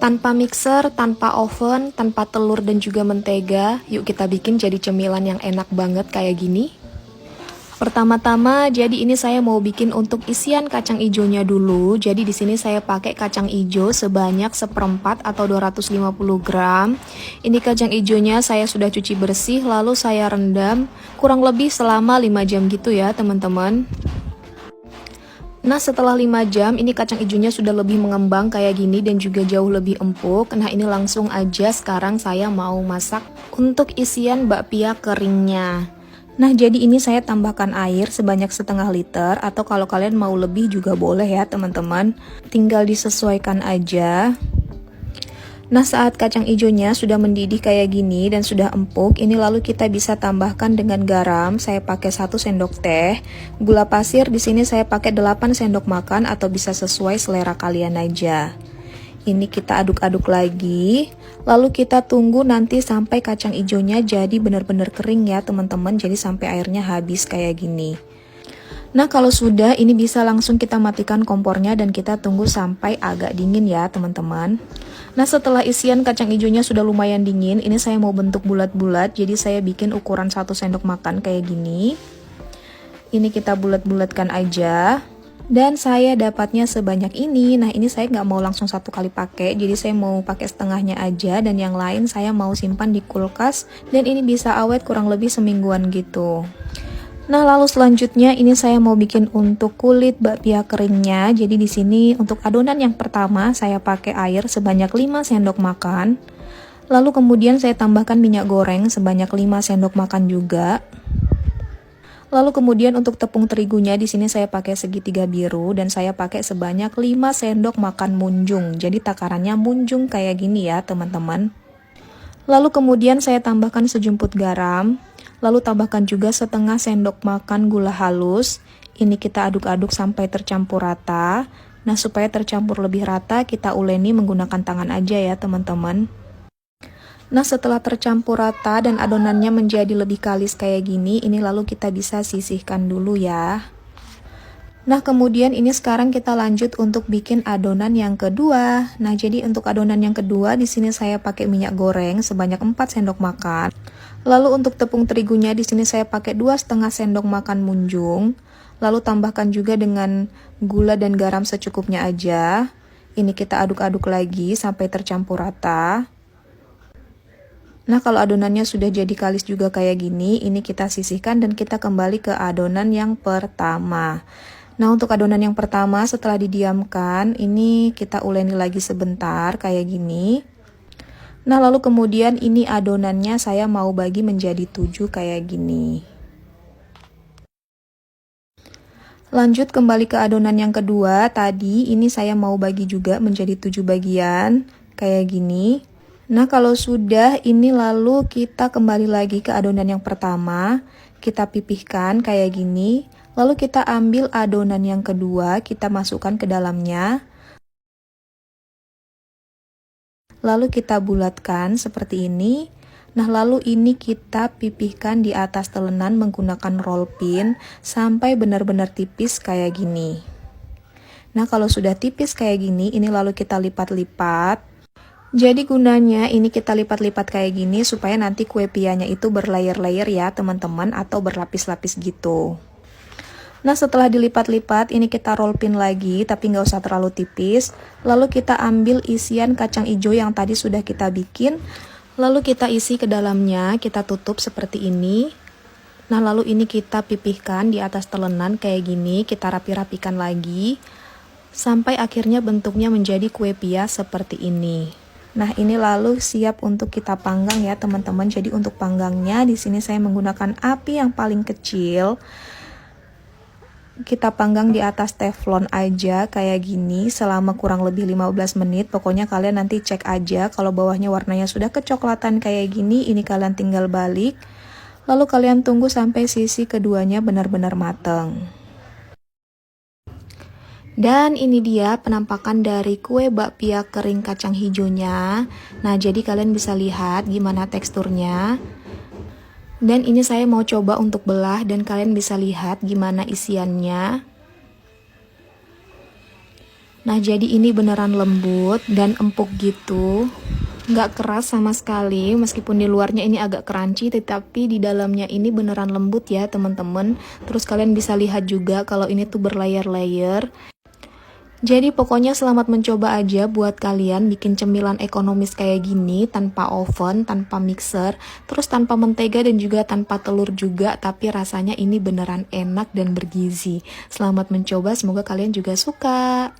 Tanpa mixer, tanpa oven, tanpa telur dan juga mentega, yuk kita bikin jadi cemilan yang enak banget kayak gini. Pertama-tama, jadi ini saya mau bikin untuk isian kacang ijonya dulu. Jadi di sini saya pakai kacang ijo sebanyak 1/4 atau 250 gram. Ini kacang ijonya saya sudah cuci bersih, lalu saya rendam kurang lebih selama 5 jam gitu ya teman-teman. Nah setelah 5 jam ini kacang ijonya sudah lebih mengembang kayak gini dan juga jauh lebih empuk. Nah ini langsung aja sekarang saya mau masak untuk isian bakpia keringnya. Nah jadi ini saya tambahkan air sebanyak 1/2 liter, atau kalau kalian mau lebih juga boleh ya teman-teman. Tinggal disesuaikan aja. Nah saat kacang ijonya sudah mendidih kayak gini dan sudah empuk, ini lalu kita bisa tambahkan dengan garam. Saya pakai 1 sendok teh. Gula pasir di sini saya pakai 8 sendok makan atau bisa sesuai selera kalian aja. Ini kita aduk-aduk lagi. Lalu kita tunggu nanti sampai kacang ijonya jadi benar-benar kering ya teman-teman. Jadi sampai airnya habis kayak gini. Nah kalau sudah ini bisa langsung kita matikan kompornya dan kita tunggu sampai agak dingin ya teman-teman. Nah setelah isian kacang ijonya sudah lumayan dingin, ini saya mau bentuk bulat-bulat, jadi saya bikin ukuran 1 sendok makan kayak gini. Ini kita bulat-bulatkan aja. Dan saya dapatnya sebanyak ini. Nah ini saya nggak mau langsung 1 kali pakai, jadi saya mau pakai setengahnya aja dan yang lain saya mau simpan di kulkas. Dan ini bisa awet kurang lebih semingguan gitu. Nah, lalu selanjutnya ini saya mau bikin untuk kulit bakpia keringnya. Jadi di sini untuk adonan yang pertama saya pakai air sebanyak 5 sendok makan. Lalu kemudian saya tambahkan minyak goreng sebanyak 5 sendok makan juga. Lalu kemudian untuk tepung terigunya di sini saya pakai segitiga biru dan saya pakai sebanyak 5 sendok makan munjung. Jadi takarannya munjung kayak gini ya, teman-teman. Lalu kemudian saya tambahkan sejumput garam. Lalu tambahkan juga setengah sendok makan gula halus. Ini kita aduk-aduk sampai tercampur rata. Nah supaya tercampur lebih rata kita uleni menggunakan tangan aja ya teman-teman. Nah setelah tercampur rata dan adonannya menjadi lebih kalis kayak gini, ini lalu kita bisa sisihkan dulu ya. Nah kemudian ini sekarang kita lanjut untuk bikin adonan yang kedua. Nah jadi untuk adonan yang kedua di sini saya pakai minyak goreng sebanyak 4 sendok makan. Lalu untuk tepung terigunya di sini saya pakai 2,5 sendok makan munjung. Lalu tambahkan juga dengan gula dan garam secukupnya aja. Ini kita aduk-aduk lagi sampai tercampur rata. Nah kalau adonannya sudah jadi kalis juga kayak gini, ini kita sisihkan dan kita kembali ke adonan yang pertama. Nah untuk adonan yang pertama setelah didiamkan, ini kita uleni lagi sebentar kayak gini. Nah lalu kemudian ini adonannya saya mau bagi menjadi 7 kayak gini. Lanjut kembali ke adonan yang kedua, tadi ini saya mau bagi juga menjadi 7 bagian kayak gini. Nah kalau sudah ini lalu kita kembali lagi ke adonan yang pertama, kita pipihkan kayak gini. Lalu kita ambil adonan yang kedua, kita masukkan ke dalamnya. Lalu kita bulatkan seperti ini. Nah lalu ini kita pipihkan di atas telenan menggunakan roll pin sampai benar-benar tipis kayak gini. Nah kalau sudah tipis kayak gini, ini lalu kita lipat-lipat. Jadi gunanya ini kita lipat-lipat kayak gini supaya nanti kue pianya itu berlayer-layer ya teman-teman, atau berlapis-lapis gitu. Nah setelah dilipat-lipat ini kita roll pin lagi, tapi nggak usah terlalu tipis. Lalu kita ambil isian kacang hijau yang tadi sudah kita bikin. Lalu kita isi ke dalamnya, kita tutup seperti ini. Nah lalu ini kita pipihkan di atas telenan kayak gini, kita rapi-rapikan lagi. Sampai akhirnya bentuknya menjadi kue pia seperti ini. Nah ini lalu siap untuk kita panggang ya teman-teman. Jadi untuk panggangnya di sini saya menggunakan api yang paling kecil. Kita panggang di atas teflon aja kayak gini selama kurang lebih 15 menit. Pokoknya kalian nanti cek aja kalau bawahnya warnanya sudah kecoklatan kayak gini, ini kalian tinggal balik. Lalu kalian tunggu sampai sisi keduanya benar-benar mateng. Dan ini dia penampakan dari kue bakpia kering kacang hijaunya. Nah jadi kalian bisa lihat gimana teksturnya. Dan ini saya mau coba untuk belah dan kalian bisa lihat gimana isiannya. Nah, jadi ini beneran lembut dan empuk gitu. Nggak keras sama sekali, meskipun di luarnya ini agak crunchy, tetapi di dalamnya ini beneran lembut ya teman-teman. Terus kalian bisa lihat juga kalau ini tuh berlayer-layer. Jadi pokoknya selamat mencoba aja buat kalian bikin cemilan ekonomis kayak gini, tanpa oven, tanpa mixer, terus tanpa mentega dan juga tanpa telur juga, tapi rasanya ini beneran enak dan bergizi. Selamat mencoba, semoga kalian juga suka.